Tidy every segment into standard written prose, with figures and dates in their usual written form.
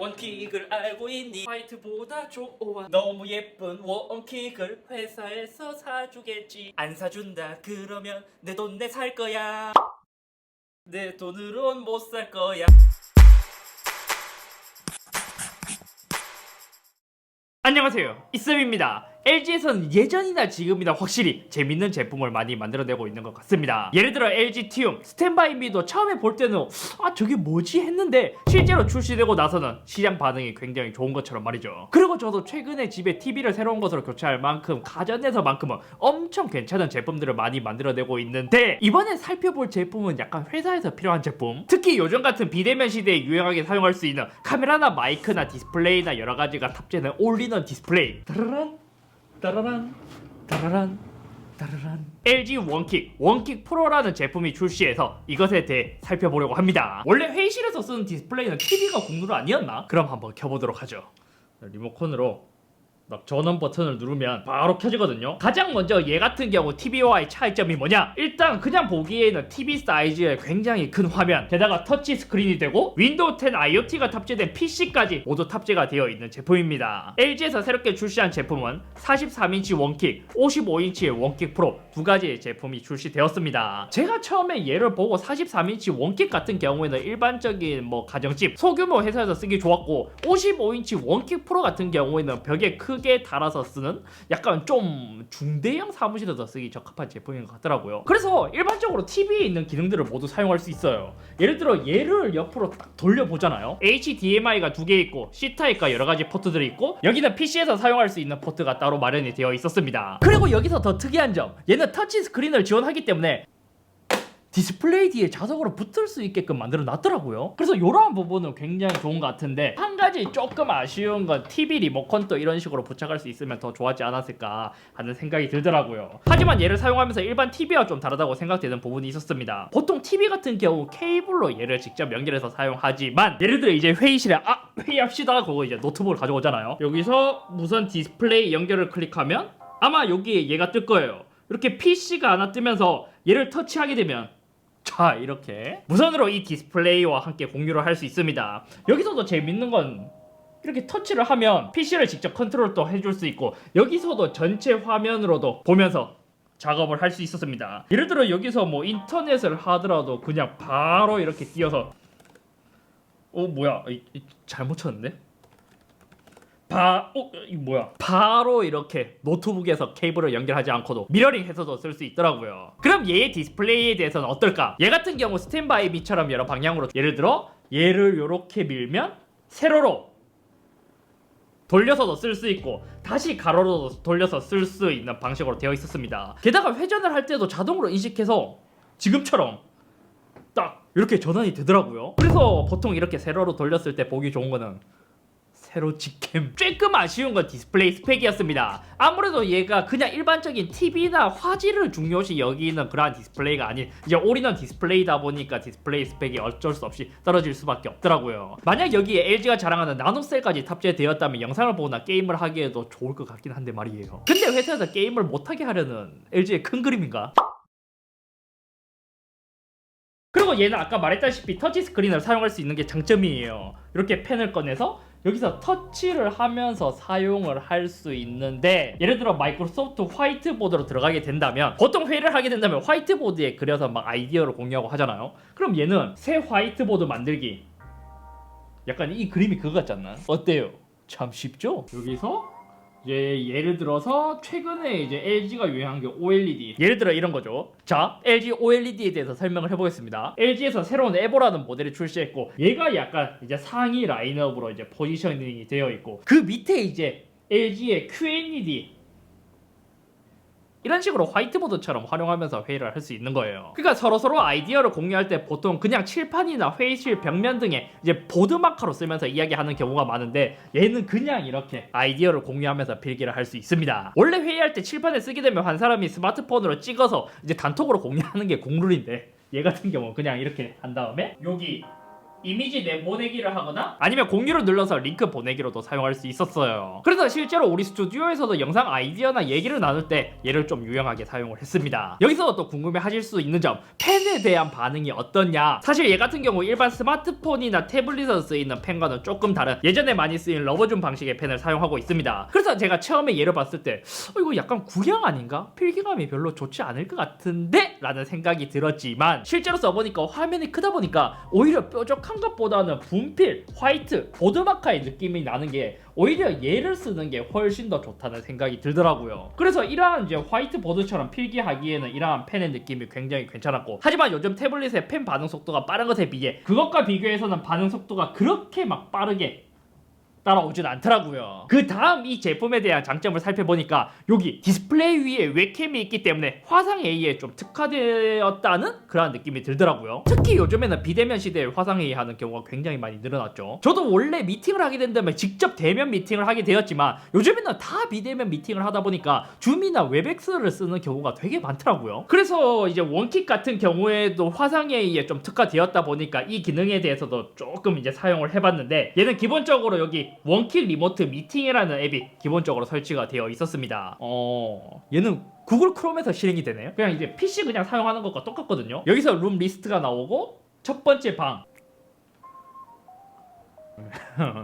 원킥을 알고 있니? 화이트보다 좋아. 너무 예쁜 원킥을 회사에서 사주겠지. 안 사준다 그러면 내 돈 내 살 거야. 내 돈으론 못 살 거야. 안녕하세요, 이쌤입니다. LG에서는 예전이나 지금이나 확실히 재밌는 제품을 많이 만들어내고 있는 것 같습니다. 예를 들어 LG Tium 스탠바이미도 처음에 볼 때는 저게 뭐지 했는데 실제로 출시되고 나서는 시장 반응이 굉장히 좋은 것처럼 말이죠. 그리고 저도 최근에 집에 TV를 새로운 것으로 교체할 만큼 가전에서만큼은 엄청 괜찮은 제품들을 많이 만들어내고 있는데, 이번에 살펴볼 제품은 약간 회사에서 필요한 제품, 특히 요즘 같은 비대면 시대에 유용하게 사용할 수 있는 카메라나 마이크나 디스플레이나 여러가지가 탑재된 올인원 디스플레이. 따라란 따라란 따라란 LG 원킥 프로라는 제품이 출시해서 이것에 대해 살펴보려고 합니다. 원래 회의실에서 쓰는 디스플레이는 TV가 국룰 아니었나? 그럼 한번 켜보도록 하죠. 리모컨으로 전원 버튼을 누르면 바로 켜지거든요. 가장 먼저 얘 같은 경우 TV와의 차이점이 뭐냐? 일단 그냥 보기에는 TV 사이즈의 굉장히 큰 화면, 게다가 터치 스크린이 되고 윈도우 10 IoT가 탑재된 PC까지 모두 탑재가 되어 있는 제품입니다. LG에서 새롭게 출시한 제품은 43인치 원킥, 55인치의 원킥 프로 두 가지의 제품이 출시되었습니다. 제가 처음에 얘를 보고 43인치 원킥 같은 경우에는 일반적인 가정집, 소규모 회사에서 쓰기 좋았고, 55인치 원킥 프로 같은 경우에는 벽에 크게 달아서 쓰는 약간 좀 중대형 사무실에서 쓰기 적합한 제품인 것 같더라고요. 그래서 일반적으로 TV에 있는 기능들을 모두 사용할 수 있어요. 예를 들어 얘를 옆으로 딱 돌려보잖아요. HDMI가 두 개 있고 C타입과 여러가지 포트들이 있고, 여기는 PC에서 사용할 수 있는 포트가 따로 마련이 되어 있었습니다. 그리고 여기서 더 특이한 점, 얘는 터치 스크린을 지원하기 때문에 디스플레이 뒤에 자석으로 붙을 수 있게끔 만들어 놨더라고요. 그래서 이러한 부분은 굉장히 좋은 것 같은데, 한 가지 조금 아쉬운 건 TV 리모컨도 이런 식으로 부착할 수 있으면 더 좋았지 않았을까 하는 생각이 들더라고요. 하지만 얘를 사용하면서 일반 TV와 좀 다르다고 생각되는 부분이 있었습니다. 보통 TV 같은 경우 케이블로 얘를 직접 연결해서 사용하지만, 예를 들어 이제 회의실에 회의합시다 하고 이제 노트북을 가져오잖아요. 여기서 무선 디스플레이 연결을 클릭하면 아마 여기에 얘가 뜰 거예요. 이렇게 PC가 하나 뜨면서 얘를 터치하게 되면 자, 이렇게 무선으로 이 디스플레이와 함께 공유를 할 수 있습니다. 여기서도 재밌는 건 이렇게 터치를 하면 PC를 직접 컨트롤도 해줄 수 있고, 여기서도 전체 화면으로도 보면서 작업을 할 수 있었습니다. 예를 들어 여기서 인터넷을 하더라도 그냥 바로 이렇게 띄어서 뭐야, 잘못 쳤는데? 이거 뭐야? 바로 이렇게 노트북에서 케이블을 연결하지 않고도 미러링해서도 쓸 수 있더라고요. 그럼 얘의 디스플레이에 대해서는 어떨까? 얘 같은 경우 스탠바이 미처럼 여러 방향으로, 예를 들어 얘를 이렇게 밀면 세로로 돌려서도 쓸 수 있고 다시 가로로 돌려서 쓸 수 있는 방식으로 되어 있었습니다. 게다가 회전을 할 때도 자동으로 인식해서 지금처럼 딱 이렇게 전환이 되더라고요. 그래서 보통 이렇게 세로로 돌렸을 때 보기 좋은 거는 세로 직캠. 조금 아쉬운 건 디스플레이 스펙이었습니다. 아무래도 얘가 그냥 일반적인 TV나 화질을 중요시 여기는 그러한 디스플레이가 아닌 이제 올인원 디스플레이다 보니까 디스플레이 스펙이 어쩔 수 없이 떨어질 수밖에 없더라고요. 만약 여기에 LG가 자랑하는 나노셀까지 탑재되었다면 영상을 보거나 게임을 하기에도 좋을 것 같긴 한데 말이에요. 근데 회사에서 게임을 못하게 하려는 LG의 큰 그림인가? 그리고 얘는 아까 말했다시피 터치 스크린을 사용할 수 있는 게 장점이에요. 이렇게 펜을 꺼내서 여기서 터치를 하면서 사용을 할 수 있는데, 예를 들어 마이크로소프트 화이트보드로 들어가게 된다면, 보통 회의를 하게 된다면 화이트보드에 그려서 아이디어를 공유하고 하잖아요. 그럼 얘는 새 화이트보드 만들기, 약간 이 그림이 그거 같지 않나? 어때요? 참 쉽죠? 여기서 예를 들어서 최근에 이제 LG가 유행한 게 OLED, 예를 들어 이런 거죠. 자, LG OLED에 대해서 설명을 해보겠습니다. LG에서 새로운 에보라는 모델을 출시했고, 얘가 약간 이제 상위 라인업으로 이제 포지셔닝이 되어 있고, 그 밑에 이제 LG의 QLED 이런 식으로 화이트보드처럼 활용하면서 회의를 할 수 있는 거예요. 그러니까 서로 아이디어를 공유할 때 보통 그냥 칠판이나 회의실 벽면 등에 이제 보드 마커로 쓰면서 이야기하는 경우가 많은데, 얘는 그냥 이렇게 아이디어를 공유하면서 필기를 할 수 있습니다. 원래 회의할 때 칠판에 쓰게 되면 한 사람이 스마트폰으로 찍어서 이제 단톡으로 공유하는 게 국룰인데, 얘 같은 경우는 그냥 이렇게 한 다음에 여기 이미지 내보내기를 하거나 아니면 공유를 눌러서 링크 보내기로도 사용할 수 있었어요. 그래서 실제로 우리 스튜디오에서도 영상 아이디어나 얘기를 나눌 때 얘를 좀 유용하게 사용을 했습니다. 여기서 또 궁금해하실 수 있는 점, 펜에 대한 반응이 어떻냐. 사실 얘 같은 경우 일반 스마트폰이나 태블릿에서 쓰이는 펜과는 조금 다른 예전에 많이 쓰인 러버줌 방식의 펜을 사용하고 있습니다. 그래서 제가 처음에 얘를 봤을 때 이거 약간 구형 아닌가? 필기감이 별로 좋지 않을 것 같은데? 라는 생각이 들었지만 실제로 써보니까 화면이 크다 보니까 오히려 뾰족한 것보다는 분필, 화이트, 보드마카의 느낌이 나는 게 오히려 얘를 쓰는 게 훨씬 더 좋다는 생각이 들더라고요. 그래서 이러한 이제 화이트 보드처럼 필기하기에는 이러한 펜의 느낌이 굉장히 괜찮았고, 하지만 요즘 태블릿의 펜 반응 속도가 빠른 것에 비해 그것과 비교해서는 반응 속도가 그렇게 막 빠르게 따라오진 않더라고요. 그 다음 이 제품에 대한 장점을 살펴보니까 여기 디스플레이 위에 웹캠이 있기 때문에 화상 A에 좀 특화되었다는 그런 느낌이 들더라고요. 특히 요즘에는 비대면 시대에 화상 A 하는 경우가 굉장히 많이 늘어났죠. 저도 원래 미팅을 하게 된다면 직접 대면 미팅을 하게 되었지만 요즘에는 다 비대면 미팅을 하다 보니까 줌이나 웹엑스를 쓰는 경우가 되게 많더라고요. 그래서 이제 원킥 같은 경우에도 화상 A에 좀 특화되었다 보니까 이 기능에 대해서도 조금 이제 사용을 해봤는데, 얘는 기본적으로 여기 원킥 리모트 미팅이라는 앱이 기본적으로 설치가 되어 있었습니다. 얘는 구글 크롬에서 실행이 되네요. 그냥 이제 PC 그냥 사용하는 것과 똑같거든요. 여기서 룸 리스트가 나오고 첫 번째 방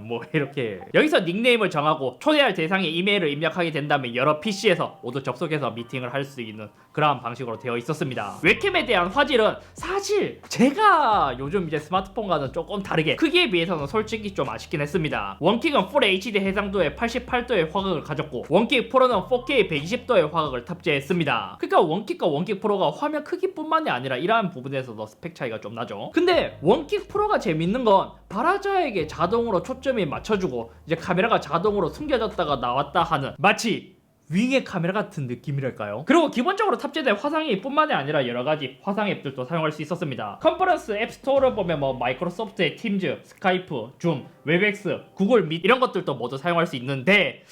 뭐 이렇게 여기서 닉네임을 정하고 초대할 대상에 이메일을 입력하게 된다면 여러 PC에서 모두 접속해서 미팅을 할 수 있는 그러한 방식으로 되어 있었습니다. 웹캠에 대한 화질은 사실 제가 요즘 이제 스마트폰과는 조금 다르게 크기에 비해서는 솔직히 좀 아쉽긴 했습니다. 원킥은 풀 HD 해상도에 88도의 화각을 가졌고 원킥 프로는 4K 120도의 화각을 탑재했습니다. 그러니까 원킥과 원킥 프로가 화면 크기뿐만이 아니라 이러한 부분에서도 스펙 차이가 좀 나죠. 근데 원킥 프로가 재밌는 건 발화자에게 자동으로 초점이 맞춰주고 이제 카메라가 자동으로 숨겨졌다가 나왔다 하는 마치 윙의 카메라 같은 느낌이랄까요? 그리고 기본적으로 탑재된 화상 앱 뿐만이 아니라 여러가지 화상 앱들도 사용할 수 있었습니다. 컨퍼런스 앱 스토어를 보면 뭐 마이크로소프트의 팀즈, 스카이프, 줌, 웹엑스, 구글 밋 이런 것들도 모두 사용할 수 있는데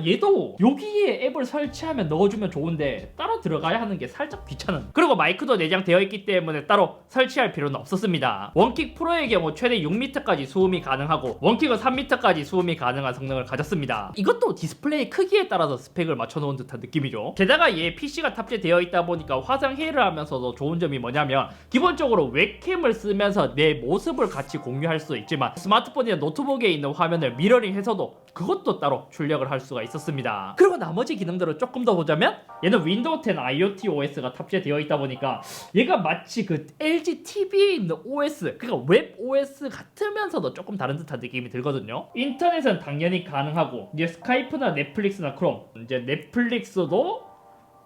얘도 여기에 앱을 설치하면 넣어주면 좋은데 따로 들어가야 하는 게 살짝 귀찮은, 그리고 마이크도 내장되어 있기 때문에 따로 설치할 필요는 없었습니다. 원킥 프로의 경우 최대 6m까지 수음이 가능하고 원킥은 3m까지 수음이 가능한 성능을 가졌습니다. 이것도 디스플레이 크기에 따라서 스펙을 맞춰놓은 듯한 느낌이죠. 게다가 얘 PC가 탑재되어 있다 보니까 화상회의를 하면서도 좋은 점이 뭐냐면 기본적으로 웹캠을 쓰면서 내 모습을 같이 공유할 수 있지만 스마트폰이나 노트북에 있는 화면을 미러링해서도 그것도 따로 출력을 할 수가 있었습니다. 그리고 나머지 기능들을 조금 더 보자면 얘는 윈도우 10 IoT OS가 탑재되어 있다 보니까 얘가 마치 그 LG TV에 있는 OS, 그러니까 웹 OS 같으면서도 조금 다른 듯한 느낌이 들거든요. 인터넷은 당연히 가능하고 이제 스카이프나 넷플릭스나 크롬, 이제 넷플릭스도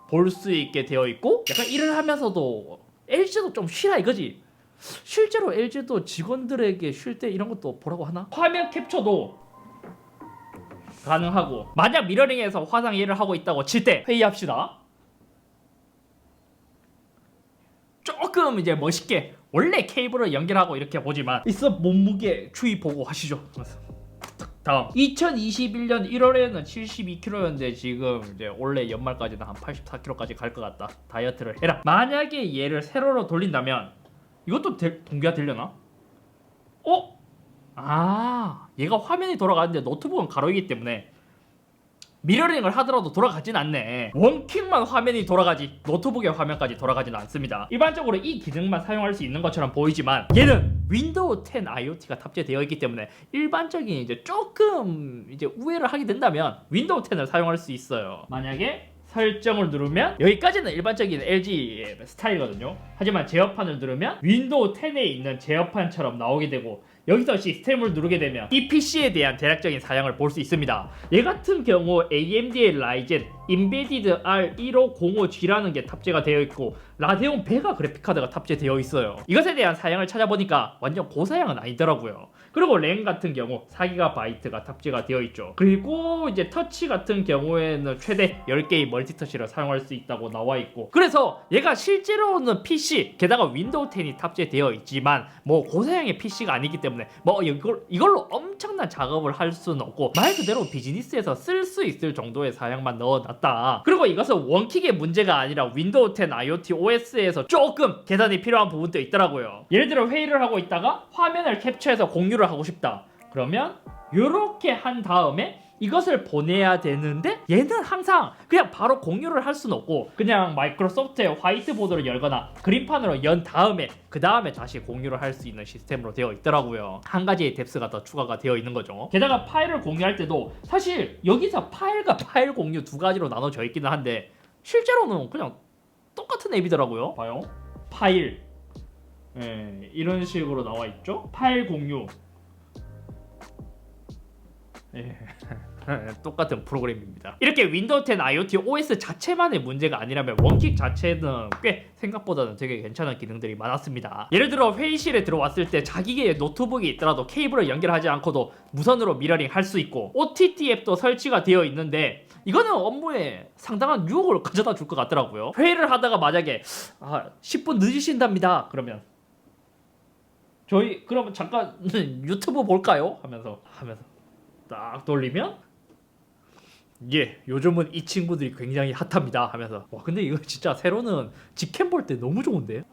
볼 수 있게 되어 있고 약간 일을 하면서도 LG도 좀 쉬라 이거지. 실제로 LG도 직원들에게 쉴 때 이런 것도 보라고 하나? 화면 캡처도 가능하고 만약 미러링에서 화상 회의를 하고 있다고 칠 때 회의합시다. 조금 이제 멋있게 원래 케이블을 연결하고 이렇게 보지만 있어 몸무게 추이 보고 하시죠. 다음 2021년 1월에는 72kg였는데 지금 이제 올해 연말까지는 한 84kg까지 갈 것 같다. 다이어트를 해라. 만약에 얘를 세로로 돌린다면 이것도 동기화 되려나? 얘가 화면이 돌아가는데 노트북은 가로이기 때문에 미러링을 하더라도 돌아가진 않네. 원킥만 화면이 돌아가지 노트북의 화면까지 돌아가지는 않습니다. 일반적으로 이 기능만 사용할 수 있는 것처럼 보이지만 얘는 윈도우 10 IoT가 탑재되어 있기 때문에 일반적인 이제 조금 이제 우회를 하게 된다면 윈도우 10을 사용할 수 있어요. 만약에 설정을 누르면 여기까지는 일반적인 LG 스타일이거든요. 하지만 제어판을 누르면 윈도우 10에 있는 제어판처럼 나오게 되고 여기서 시스템을 누르게 되면 이 PC에 대한 대략적인 사양을 볼 수 있습니다. 얘 같은 경우 AMD의 라이젠 인베디드 R1505G라는 게 탑재가 되어 있고 라데온 베가 그래픽카드가 탑재되어 있어요. 이것에 대한 사양을 찾아보니까 완전 고사양은 아니더라고요. 그리고 램 같은 경우 4GB가 탑재가 되어 있죠. 그리고 이제 터치 같은 경우에는 최대 10개의 멀티터치를 사용할 수 있다고 나와 있고, 그래서 얘가 실제로는 PC 게다가 윈도우 10이 탑재되어 있지만 뭐 고사양의 PC가 아니기 때문에 뭐 이걸로 엄청난 작업을 할 수는 없고 말 그대로 비즈니스에서 쓸 수 있을 정도의 사양만 넣어놨다. 그리고 이것은 원킥의 문제가 아니라 윈도우 10 IoT OS OS에서 조금 개선이 필요한 부분도 있더라고요. 예를 들어 회의를 하고 있다가 화면을 캡처해서 공유를 하고 싶다. 그러면 이렇게 한 다음에 이것을 보내야 되는데 얘는 항상 그냥 바로 공유를 할 수는 없고 그냥 마이크로소프트의 화이트보드를 열거나 그림판으로 연 다음에 그 다음에 다시 공유를 할 수 있는 시스템으로 되어 있더라고요. 한 가지의 뎁스가 더 추가가 되어 있는 거죠. 게다가 파일을 공유할 때도 사실 여기서 파일과 파일 공유 두 가지로 나눠져 있기는 한데 실제로는 그냥 똑같은 앱이더라고요. 봐요. 파일 이런 식으로 나와 있죠. 파일 공유 똑같은 프로그램입니다. 이렇게 윈도우 10 IoT OS 자체만의 문제가 아니라면 원킥 자체는 꽤 생각보다는 되게 괜찮은 기능들이 많았습니다. 예를 들어 회의실에 들어왔을 때 자기의 노트북이 있더라도 케이블을 연결하지 않고도 무선으로 미러링 할 수 있고 OTT 앱도 설치가 되어 있는데 이거는 업무에 상당한 유혹을 가져다 줄 것 같더라고요. 회의를 하다가 만약에 10분 늦으신답니다. 그러면 저희 그러면 잠깐 유튜브 볼까요? 하면서 딱 돌리면 요즘은 이 친구들이 굉장히 핫합니다 하면서 와 근데 이거 진짜 세로는 직캠 볼 때 너무 좋은데?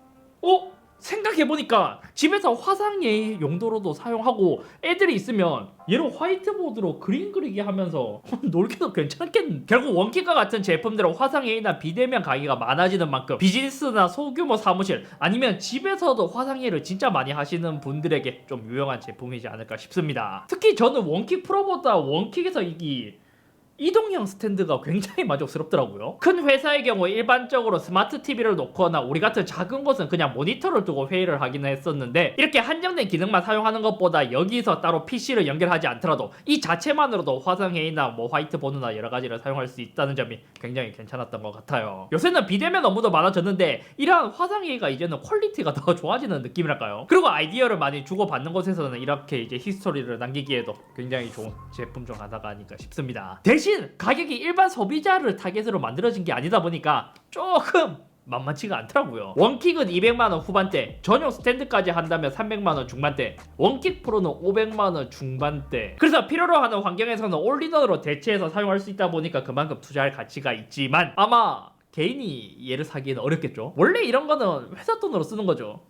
생각해보니까 집에서 화상의 용도로도 사용하고 애들이 있으면 얘로 화이트보드로 그림 그리기 하면서 놀기도 괜찮겠는데. 결국 원킥과 같은 제품들은 화상회의나 비대면 강의가 많아지는 만큼 비즈니스나 소규모 사무실 아니면 집에서도 화상회의를 진짜 많이 하시는 분들에게 좀 유용한 제품이지 않을까 싶습니다. 특히 저는 원킥 프로보다 원킥에서 이동형 스탠드가 굉장히 만족스럽더라고요. 큰 회사의 경우 일반적으로 스마트 TV를 놓거나 우리 같은 작은 곳은 그냥 모니터를 두고 회의를 하기는 했었는데 이렇게 한정된 기능만 사용하는 것보다 여기서 따로 PC를 연결하지 않더라도 이 자체만으로도 화상회의나 화이트보드나 여러 가지를 사용할 수 있다는 점이 굉장히 괜찮았던 것 같아요. 요새는 비대면 업무도 많아졌는데 이러한 화상회의가 이제는 퀄리티가 더 좋아지는 느낌이랄까요. 그리고 아이디어를 많이 주고받는 곳에서는 이렇게 이제 히스토리를 남기기에도 굉장히 좋은 제품 중 하나가 아닐까 싶습니다. 대신 가격이 일반 소비자를 타겟으로 만들어진 게 아니다 보니까 조금 만만치가 않더라고요. 원킥은 200만원 후반대, 전용 스탠드까지 한다면 300만원 중반대, 원킥 프로는 500만원 중반대. 그래서 필요로 하는 환경에서는 올인원으로 대체해서 사용할 수 있다 보니까 그만큼 투자할 가치가 있지만 아마 개인이 얘를 사기에는 어렵겠죠. 원래 이런 거는 회사 돈으로 쓰는 거죠.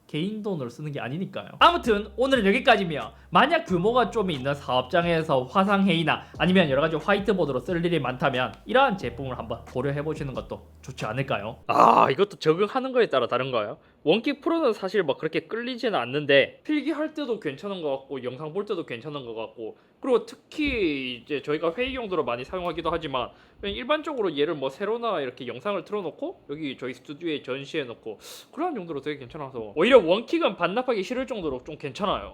개인 돈으로 쓰는 게 아니니까요. 아무튼 오늘은 여기까지며 만약 규모가 좀 있는 사업장에서 화상회의나 아니면 여러가지 화이트보드로 쓸 일이 많다면 이러한 제품을 한번 고려해보시는 것도 좋지 않을까요? 이것도 적응하는 거에 따라 다른가요? 원킥 프로는 사실 막 그렇게 끌리지는 않는데 필기할 때도 괜찮은 것 같고 영상 볼 때도 괜찮은 것 같고 그리고 특히 이제 저희가 회의 용도로 많이 사용하기도 하지만 그냥 일반적으로 얘를 세로나 이렇게 영상을 틀어놓고 여기 저희 스튜디오에 전시해놓고 그런 용도로 되게 괜찮아서 오히려 원킥은 반납하기 싫을 정도로 좀 괜찮아요.